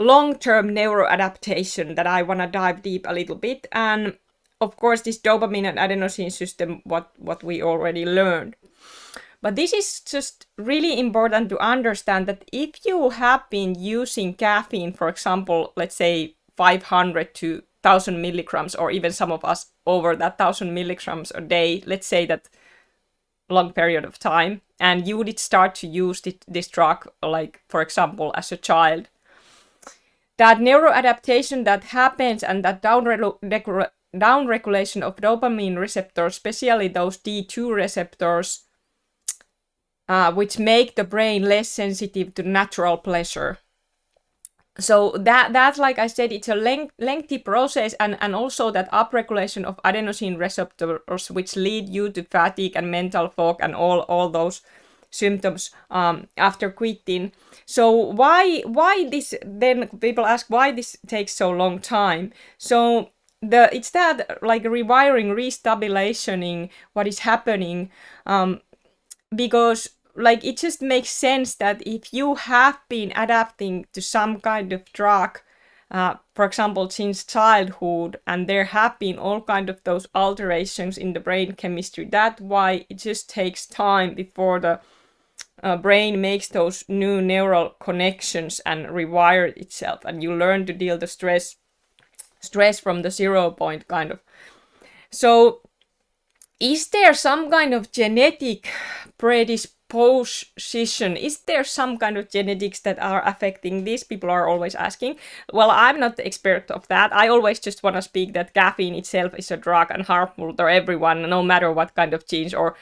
long-term neuroadaptation that I wanna dive deep a little bit, and of course this dopamine and adenosine system, what we already learned. But this is just really important to understand that if you have been using caffeine, for example, let's say 500 to 1000 milligrams, or even some of us over that 1000 milligrams a day, let's say that long period of time, and you did start to use this drug, like for example as a child, that neuroadaptation that happens and that downregulation of dopamine receptors, especially those D2 receptors, which make the brain less sensitive to natural pleasure. So that like I said, it's a lengthy process, and also that upregulation of adenosine receptors, which lead you to fatigue and mental fog and all those symptoms after quitting. So why this, then people ask why this takes so long time. So it's that like rewiring, restabilizing what is happening, because like it just makes sense that if you have been adapting to some kind of drug, for example, since childhood, and there have been all kind of those alterations in the brain chemistry, that's why it just takes time before the brain makes those new neural connections and rewire itself, and you learn to deal the stress from the 0 point kind of. So is there some kind of genetic predisposition? Is there some kind of genetics that are affecting this? People are always asking. Well, I'm not the expert of that. I always just want to speak that caffeine itself is a drug and harmful to everyone, no matter what kind of genes or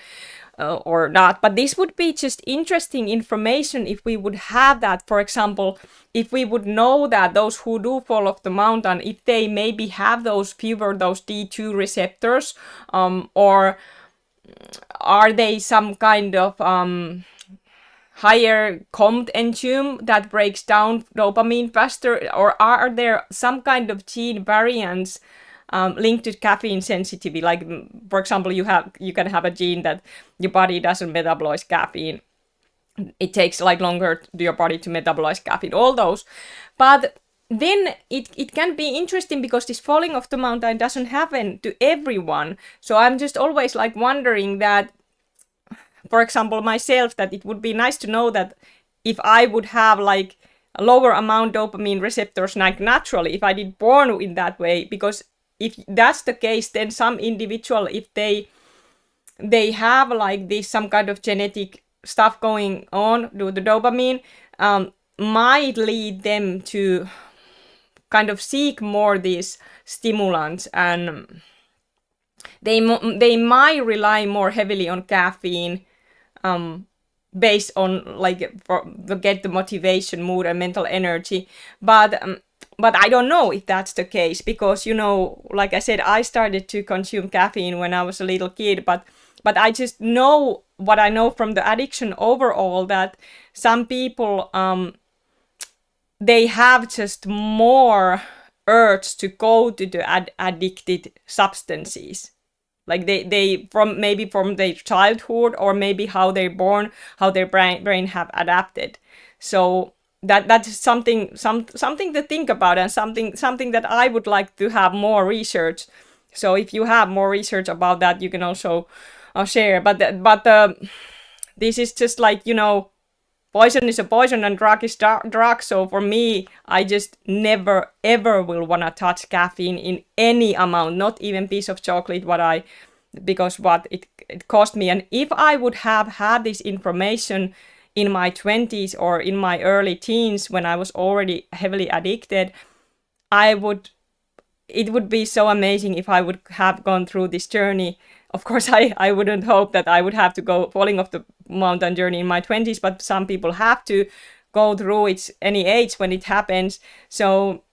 not. But this would be just interesting information if we would have that. For example, if we would know that those who do fall off the mountain, if they maybe have those fewer those D2 receptors, or are they some kind of higher COMT enzyme that breaks down dopamine faster, or are there some kind of gene variants linked to caffeine sensitivity? Like, for example, you can have a gene that your body doesn't metabolize caffeine. It takes like longer to your body to metabolize caffeine, all those. But then it can be interesting because this falling off the mountain doesn't happen to everyone. So I'm just always like wondering that, for example, myself, that it would be nice to know that if I would have like a lower amount dopamine receptors like naturally, if I did born in that way, because if that's the case, then some individual, if they have like this some kind of genetic stuff going on due to dopamine, might lead them to kind of seek more these stimulants, and they might rely more heavily on caffeine based on like to get the motivation, mood, and mental energy. But I don't know if that's the case, because like I said, I started to consume caffeine when I was a little kid, but I just know what I know from the addiction overall, that some people they have just more urge to go to the addicted substances. Like they from their childhood, or maybe how they're born, how their brain have adapted. So that's something to think about, and something that I would like to have more research. So if you have more research about that, you can also share. But this is just like poison is a poison and drug is drug. So for me, I just never ever will wanna touch caffeine in any amount, not even piece of chocolate because what it cost me. And if I would have had this information in my 20s or in my early teens when I was already heavily addicted, it would be so amazing if I would have gone through this journey. Of course, I wouldn't hope that I would have to go falling off the mountain journey in my 20s, but some people have to go through it any age when it happens. So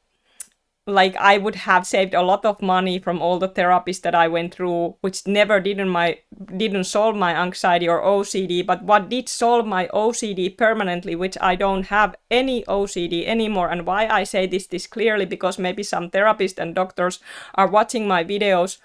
like I would have saved a lot of money from all the therapies that I went through, which never didn't solve my anxiety or OCD, but what did solve my OCD permanently, which I don't have any OCD anymore. And why I say this clearly, because maybe some therapists and doctors are watching my videos.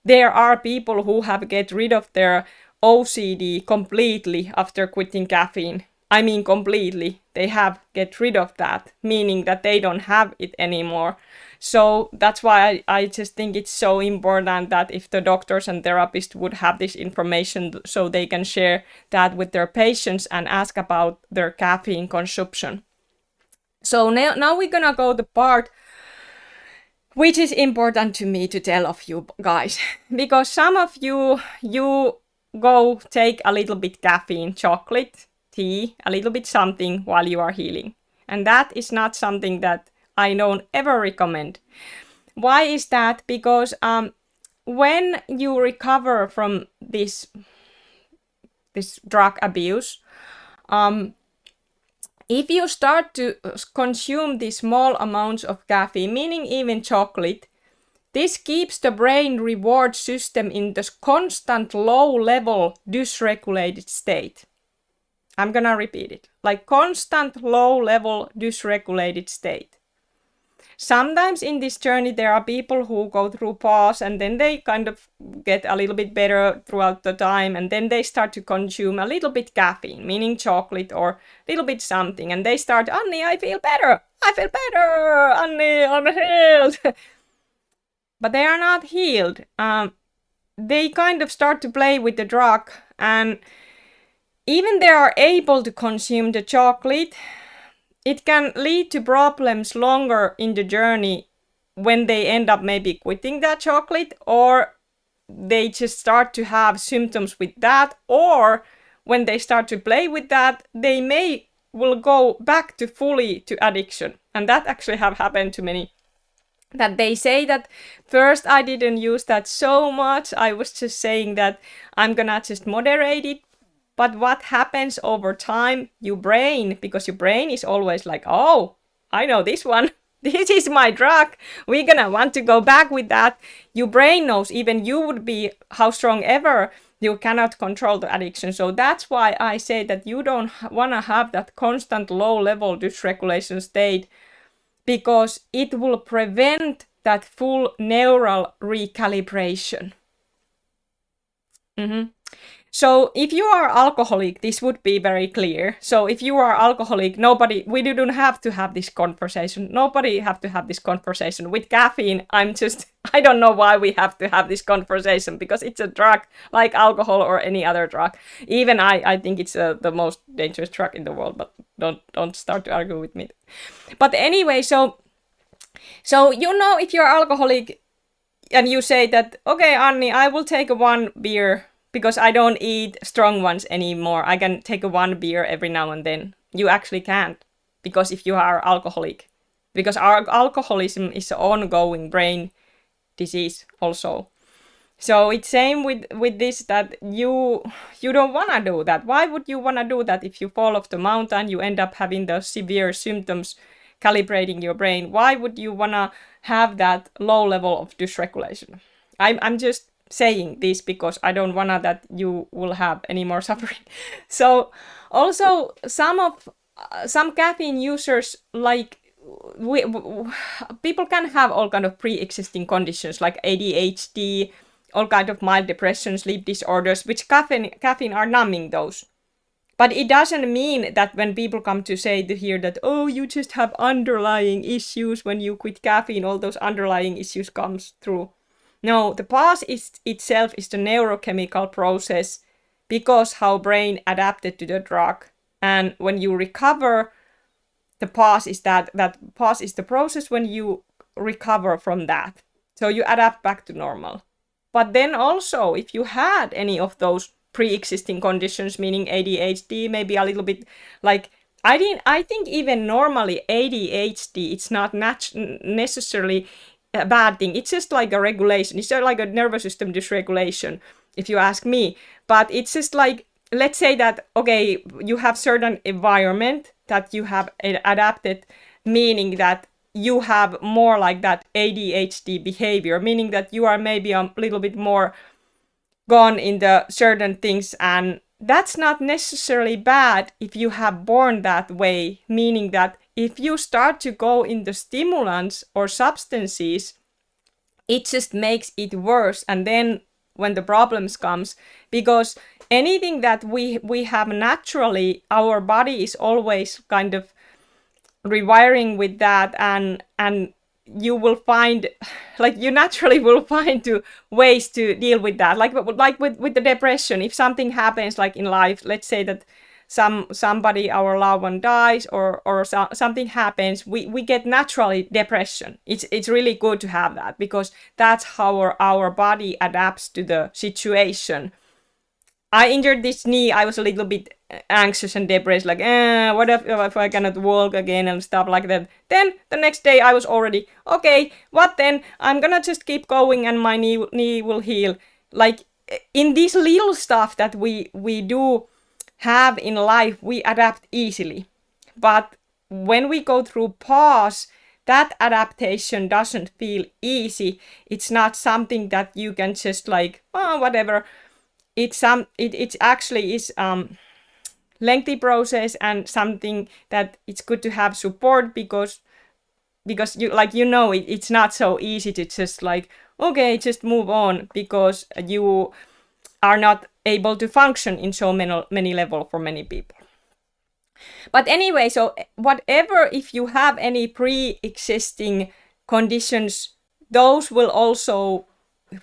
There are people who have get rid of their OCD completely after quitting caffeine. I mean completely. They have get rid of that, meaning that they don't have it anymore. So that's why I just think it's so important that if the doctors and therapists would have this information so they can share that with their patients and ask about their caffeine consumption. So now we're gonna go to the part which is important to me to tell of you guys, because some of you go take a little bit caffeine, chocolate, tea, a little bit something while you are healing. And that is not something that I don't ever recommend. Why is that? Because when you recover from this drug abuse, if you start to consume these small amounts of caffeine, meaning even chocolate, this keeps the brain reward system in this constant low-level dysregulated state. I'm gonna repeat it. Like constant low-level dysregulated state. Sometimes in this journey there are people who go through PAWS and then they kind of get a little bit better throughout the time, and then they start to consume a little bit caffeine, meaning chocolate or a little bit something, and they start, Anni, I feel better, Anni, I'm healed. But they are not healed. They kind of start to play with the drug, and even they are able to consume the chocolate, it can lead to problems longer in the journey when they end up maybe quitting that chocolate, or they just start to have symptoms with that, or when they start to play with that, they will go back to fully to addiction. And that actually have happened to many. That they say that first I didn't use that so much, I was just saying that I'm gonna just moderate it. But what happens over time, because your brain is always like, oh, I know this one. This is my drug. We're gonna want to go back with that. Your brain knows, even you would be how strong ever, you cannot control the addiction. So that's why I say that you don't wanna have that constant low-level dysregulation state, because it will prevent that full neural recalibration. So if you are alcoholic, this would be very clear. So if you are alcoholic, we don't have to have this conversation. Nobody have to have this conversation. With caffeine, I don't know why we have to have this conversation, because it's a drug like alcohol or any other drug. Even I think it's the most dangerous drug in the world, but don't start to argue with me. But anyway, so if you're alcoholic and you say that, okay, Anni, I will take one beer because I don't eat strong ones anymore. I can take one beer every now and then. You actually can't, because if you are alcoholic, because our alcoholism is an ongoing brain disease also. So it's same with this, that you don't want to do that. Why would you want to do that? If you fall off the mountain, you end up having the severe symptoms, calibrating your brain. Why would you want to have that low level of dysregulation? I'm just saying this because I don't want that you will have any more suffering. So also some caffeine users, like people can have all kind of pre-existing conditions like ADHD, all kind of mild depression, sleep disorders, which caffeine are numbing those. But it doesn't mean that when people come to say to hear that, oh, you just have underlying issues when you quit caffeine, all those underlying issues comes through. No, the PAWS itself is the neurochemical process, because how brain adapted to the drug. And when you recover, the pause is that pause is the process when you recover from that. So you adapt back to normal. But then also, if you had any of those pre-existing conditions, meaning ADHD, maybe a little bit like I think even normally ADHD, it's not necessarily a bad thing. It's just like a regulation. It's just like a nervous system dysregulation, if you ask me. But it's just like, let's say that, okay, you have certain environment that you have adapted, meaning that you have more like that ADHD behavior, meaning that you are maybe a little bit more gone in the certain things, and that's not necessarily bad if you have born that way, meaning that if you start to go into stimulants or substances, it just makes it worse. And then when the problems comes, because anything that we have naturally, our body is always kind of rewiring with that, and you will find, like, you naturally will find ways to deal with that, like with the depression. If something happens like in life, let's say that somebody, our loved one, dies, or something happens, we get naturally depression. It's really good to have that, because that's how our body adapts to the situation. I injured this knee, I was a little bit anxious and depressed, like, what if I cannot walk again and stuff like that. Then the next day I was already, okay, what then? I'm gonna just keep going and my knee will heal. Like, in this little stuff that we do have in life, we adapt easily. But when we go through PAWS, that adaptation doesn't feel easy. It's not something that you can just like, oh, whatever. It actually is lengthy process, and something that it's good to have support, because you, like, it's not so easy to just like, okay, just move on, because you are not able to function in so many level for many people. But anyway, so whatever, if you have any pre-existing conditions, those will also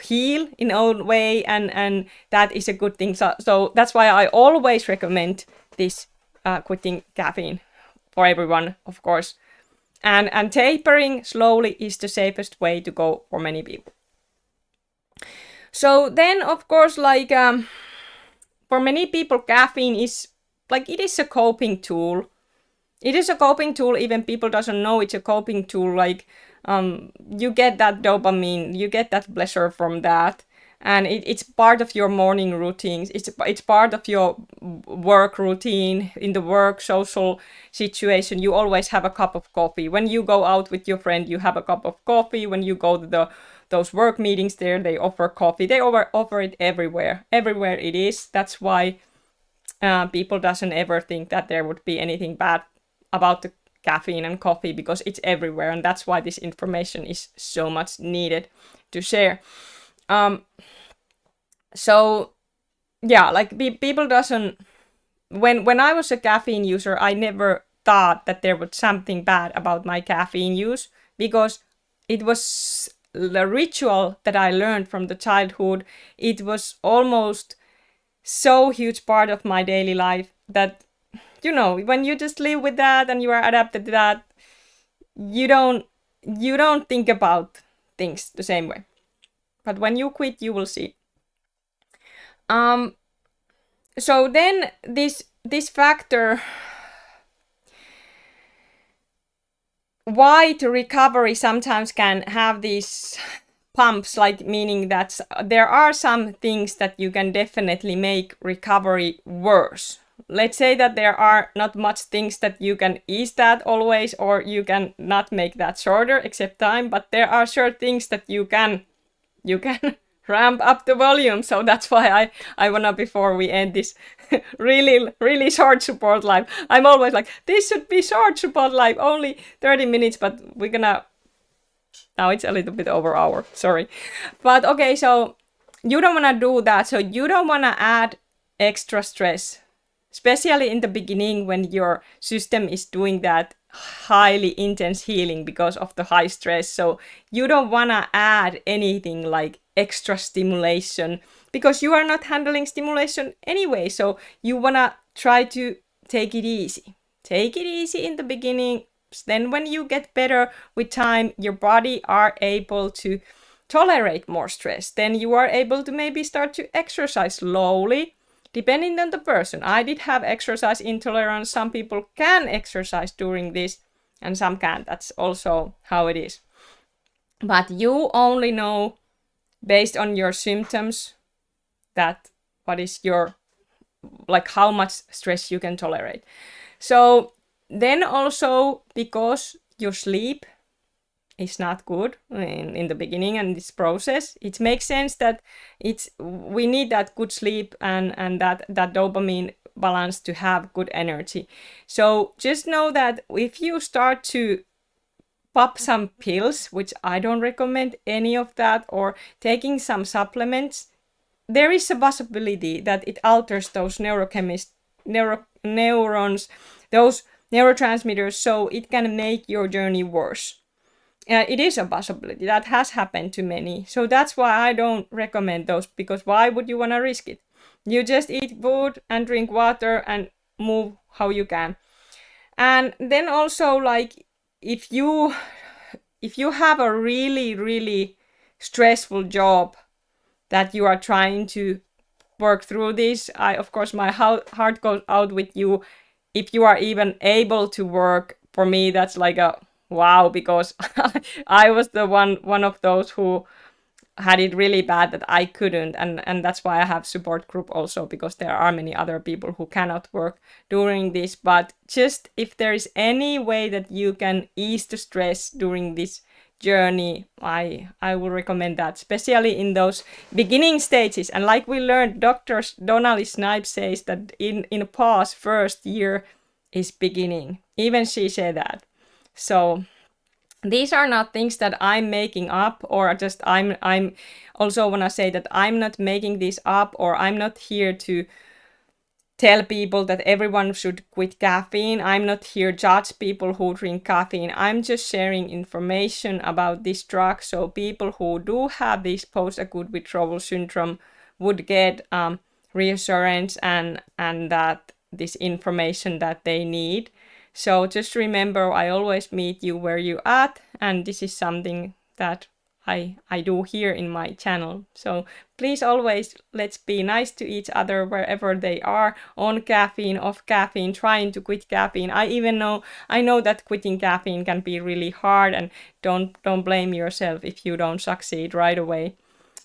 heal in own way, and that is a good thing. So that's why I always recommend this quitting caffeine for everyone, of course. And tapering slowly is the safest way to go for many people. So then, of course, like, for many people, caffeine is like, it is a coping tool. It is a coping tool, even people doesn't know it's a coping tool. Like, you get that dopamine, you get that pleasure from that, and it's part of your morning routines. It's part of your work routine. In the work social situation, you always have a cup of coffee. When you go out with your friend, you have a cup of coffee. When you go to those work meetings there, they offer coffee. They offer it everywhere it is. That's why people doesn't ever think that there would be anything bad about the caffeine and coffee, because it's everywhere, and that's why this information is so much needed to share. So yeah, like, people doesn't, when I was a caffeine user, I never thought that there was something bad about my caffeine use, because it was the ritual that I learned from the childhood. It was almost so huge part of my daily life that, when you just live with that and you are adapted to that, you don't think about things the same way. But when you quit, you will see. So then this factor, why the recovery sometimes can have these pumps, like, meaning that there are some things that you can definitely make recovery worse. Let's say that there are not much things that you can ease that always, or you can not make that shorter except time, but there are certain things that you can ramp up the volume. So that's why I wanna, before we end this really short support live, I'm always like, this should be short support live, only 30 minutes, but we're gonna, now it's a little bit over hour, sorry. But okay, so you don't wanna do that. So you don't wanna add extra stress, especially in the beginning when your system is doing that highly intense healing because of the high stress. So you don't want to add anything like extra stimulation, because you are not handling stimulation anyway. So you want to try to take it easy. Take it easy in the beginning. Then when you get better with time, your body are able to tolerate more stress. Then you are able to maybe start to exercise slowly, depending on the person. I did have exercise intolerance. Some people can exercise during this and some can't. That's also how it is. But you only know based on your symptoms that what is your, like how much stress you can tolerate. So then also, because your sleep is not good in the beginning and this process, it makes sense that we need that good sleep and that dopamine balance to have good energy. So just know that if you start to pop some pills, which I don't recommend any of that, or taking some supplements, there is a possibility that it alters those neurons, those neurotransmitters, so it can make your journey worse. It is a possibility. That has happened to many. So that's why I don't recommend those, because why would you want to risk it? You just eat food and drink water and move how you can. And then also, like, if you have a really, really stressful job that you are trying to work through this, of course, my heart goes out with you. If you are even able to work, for me, that's like a wow, because I was the one of those who had it really bad that I couldn't, and that's why I have support group also, because there are many other people who cannot work during this. But just if there is any way that you can ease the stress during this journey, I will recommend that, especially in those beginning stages. And like we learned, Dr. Donnelly Snipes says that in PAWS, first year is beginning. Even she said that. So these are not things that I'm making up, or just I'm also want to say that I'm not making this up, or I'm not here to tell people that everyone should quit caffeine. I'm not here to judge people who drink caffeine. I'm just sharing information about this drug, so people who do have this post-acute withdrawal syndrome would get reassurance and that this information that they need. So just remember, I always meet you where you at, and this is something that I do here in my channel. So please always, let's be nice to each other wherever they are, on caffeine, off caffeine, trying to quit caffeine. I know that quitting caffeine can be really hard, and don't blame yourself if you don't succeed right away.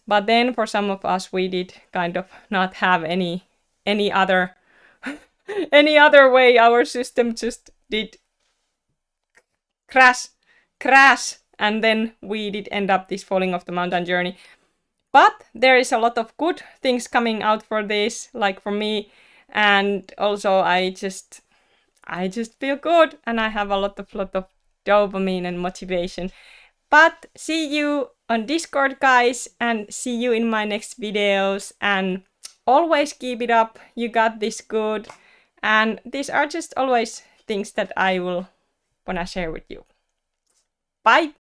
But then for some of us, we did kind of not have any other any other way. Our system just did crash, and then we did end up this falling off the mountain journey. But there is a lot of good things coming out for this, like for me, and also I just feel good, and I have a lot of dopamine and motivation. But see you on Discord, guys, and see you in my next videos, and always keep it up. You got this good. And these are just always things that I will want to share with you. Bye!